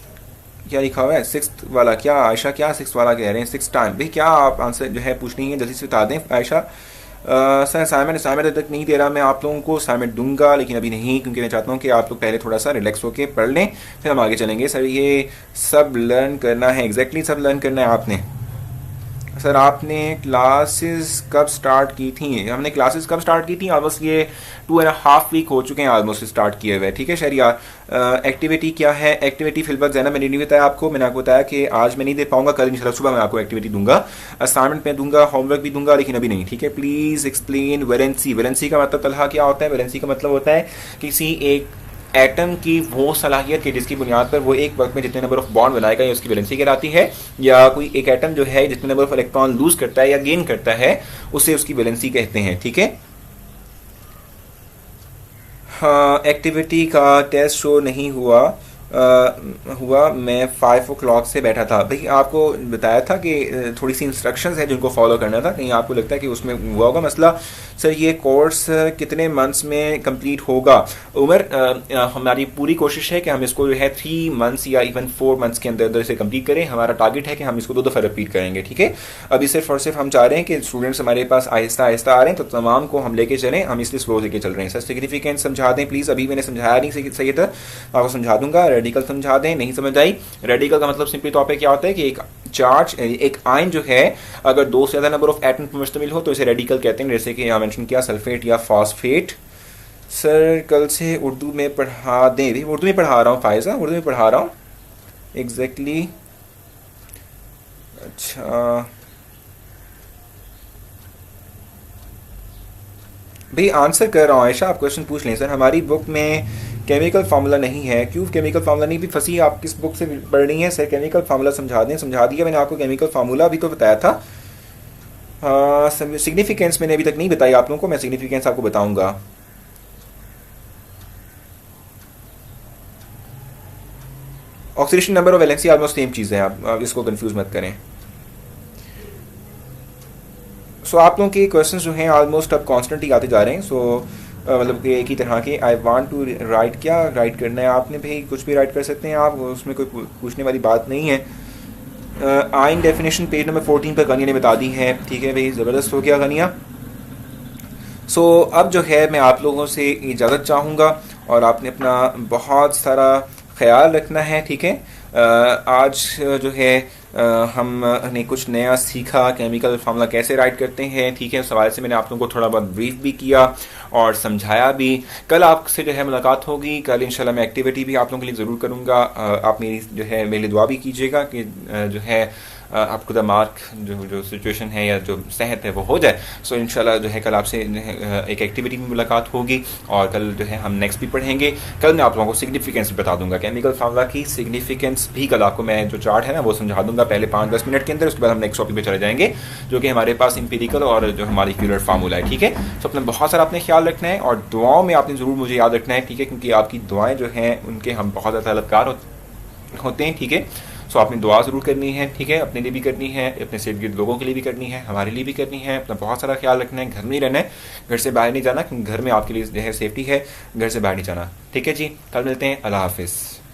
क्या लिखा हुआ है 6th वाला? क्या आयशा, क्या 6th वाला कह रहे हैं? 6th टाइम भाई, क्या आप आंसर जो है पूछनी है जल्दी से बता दें आयशा। सर असाइनमेंट तक नहीं दे रहा, मैं आप लोगों को असाइनमेंट दूंगा, लेकिन अभी नहीं, क्योंकि मैं चाहता हूँ कि आप लोग पहले थोड़ा सा रिलैक्स होकर पढ़ लें, फिर हम आगे चलेंगे। सर ये सब लर्न करना है? एग्जैक्टली सब लर्न करना है आपने। सर आपने क्लासेस कब स्टार्ट की थी? हमने क्लासेस कब स्टार्ट की थी? ऑलमोस्ट ये 2.5 वीक हो चुके हैं ऑलमोस्ट स्टार्ट किए हुए, ठीक है शरिया। एक्टिविटी क्या है? एक्टिविटी फिलहाल ज़ैनब मैंने नहीं बताया आपको, मैंने आपको बताया कि आज मैं नहीं दे पाऊंगा, कल इंशाल्लाह सुबह मैं आपको एक्टिविटी दूंगा, असाइनमेंट में दूंगा, होमवर्क भी दूंगा, लेकिन अभी नहीं, ठीक है। Please explain valency. वैलेंसी का मतलब तलहा क्या होता है? वैलेंसी का मतलब होता है किसी एक एटम की वो सलाहियत कि जिसकी बुनियाद पर वो एक वक्त में जितने नंबर ऑफ बॉन्ड बनाएगा, ये उसकी वैलेंसी कहलाती है। या कोई एक एटम जो है जितने नंबर ऑफ इलेक्ट्रॉन लूज करता है या गेन करता है, उसे उसकी वैलेंसी कहते हैं, ठीक है। हाँ, एक्टिविटी का टेस्ट शो नहीं हुआ मैं 5 o'clock से बैठा था। भाई आपको बताया था कि थोड़ी सी इंस्ट्रक्शंस है जिनको फॉलो करना था, कहीं आपको लगता है कि उसमें हुआ होगा मसला। सर ये कोर्स कितने मंथ्स में कंप्लीट होगा? उमर, हमारी पूरी कोशिश है कि हम इसको जो है 3 months या इवन 4 months के अंदर से कंप्लीट करें। हमारा टारगेट है कि हम इसको 2 दफ़ा रिपीट करेंगे, ठीक है। अभी सिर्फ और सिर्फ हम चाह रहे हैं कि स्टूडेंट्स हमारे पास आहिस्ता आहिस्ता आ रहे हैं, तो तमाम को हम लेके चलें, हम इसलिए स्लो लेके चल रहे हैं। सर सिग्निफिकेंस समझा दें प्लीज़, अभी मैंने समझाया नहीं सही था, आपको समझा दूंगा। रेडिकल समझा दें, नहीं समझ आई? रेडिकल का मतलब सिंपली तौर पे क्या होता है कि एक चार्ज, एक आयन जो है अगर 2 से ज़्यादा नंबर ऑफ एटम पर मुश्तमिल हो तो इसे रेडिकल कहते हैं, जैसे कि यहाँ मेंशन किया सल्फेट या फॉस्फेट। सर कल से उर्दू में पढ़ा दें? भी उर्दू में पढ़ा रहा हूँ फायजा, उर्दू में पढ़ा रहा हूँ एग्जैक्टली। अच्छा भाई आंसर कर रहा हूँ आयशा, आप क्वेश्चन पूछ लें। सर हमारी बुक में केमिकल फार्मूला नहीं है। क्यों केमिकल फार्मूला नहीं? भी फंसी आप किस बुक से पढ़ रही हैं? सर केमिकल फार्मूला समझा दें। समझा दिया मैंने आपको, केमिकल फार्मूला अभी तो बताया था। सिग्निफिकेंस मैंने अभी तक नहीं बताई आप लोगों को, मैं सिग्निफिकेंस आपको बताऊंगा। ऑक्सीडेशन नंबर और वैलेंसी ऑलमोस्ट सेम चीज़ है, आप इसको कंफ्यूज मत करें। सो आप लोगों के क्वेश्चंस जो हैं ऑलमोस्ट अब कॉन्स्टेंट ही आते जा रहे हैं। सो मतलब कि एक ही तरह के आई वांट टू राइट, क्या राइट करना है आपने? भाई कुछ भी राइट कर सकते हैं आप, उसमें कोई पूछने वाली बात नहीं है। आइन डेफिनेशन पेज नंबर 14 पर गनिया ने बता दी है, ठीक है भाई, ज़बरदस्त हो गया गनिया। सो अब जो है मैं आप लोगों से इजाज़त चाहूँगा और आपने अपना बहुत सारा ख्याल रखना है, ठीक है। आज जो है हमने कुछ नया सीखा, केमिकल फार्मूला कैसे राइट करते हैं, ठीक है। उस हवाले से मैंने आप लोगों को थोड़ा बहुत ब्रीफ भी किया और समझाया भी। कल आपसे जो है मुलाकात होगी, कल इंशाल्लाह मैं एक्टिविटी भी आप लोगों के लिए ज़रूर करूँगा। आप मेरी जो है मेरे लिए दुआ भी कीजिएगा कि जो है आपको द मार्क जो सिचुएशन है या जो सेहत है वो हो जाए। सो इंशाल्लाह जो है कल आपसे एक एक्टिविटी में मुलाकात होगी और कल जो है हम नेक्स्ट भी पढ़ेंगे। कल मैं आप लोगों को सिग्निफिकेंस भी बता दूंगा, केमिकल फार्मूला की सिग्निफिकेंस भी कल आपको मैं जो चार्ट है ना वो समझा दूंगा पहले 5-10 मिनट के अंदर। उसके बाद हम नेक्स्ट टॉपिक पे चले जाएंगे जो कि हमारे पास इंपीरिकल और जो हमारी क्यूलर फार्मूला है, ठीक है। तो अपने बहुत सारा आपने ख्याल रखना है और दुआओं में आपने ज़रूर मुझे याद रखना है, ठीक है, क्योंकि आपकी दुआएं जो हैं उनके हम बहुत ज़्यादा तलबकार होते हैं, ठीक है। सो आपने दुआ ज़रूर करनी है, ठीक है, अपने लिए भी करनी है, अपने से गिर्द लोगों के लिए भी करनी है, हमारे लिए भी करनी है। अपना बहुत सारा ख्याल रखना है, घर में ही रहना है, घर से बाहर नहीं जाना, क्योंकि घर में आपके लिए जो है सेफ्टी है, घर से बाहर नहीं जाना, ठीक है जी। कल मिलते हैं, अल्लाह हाफिज़।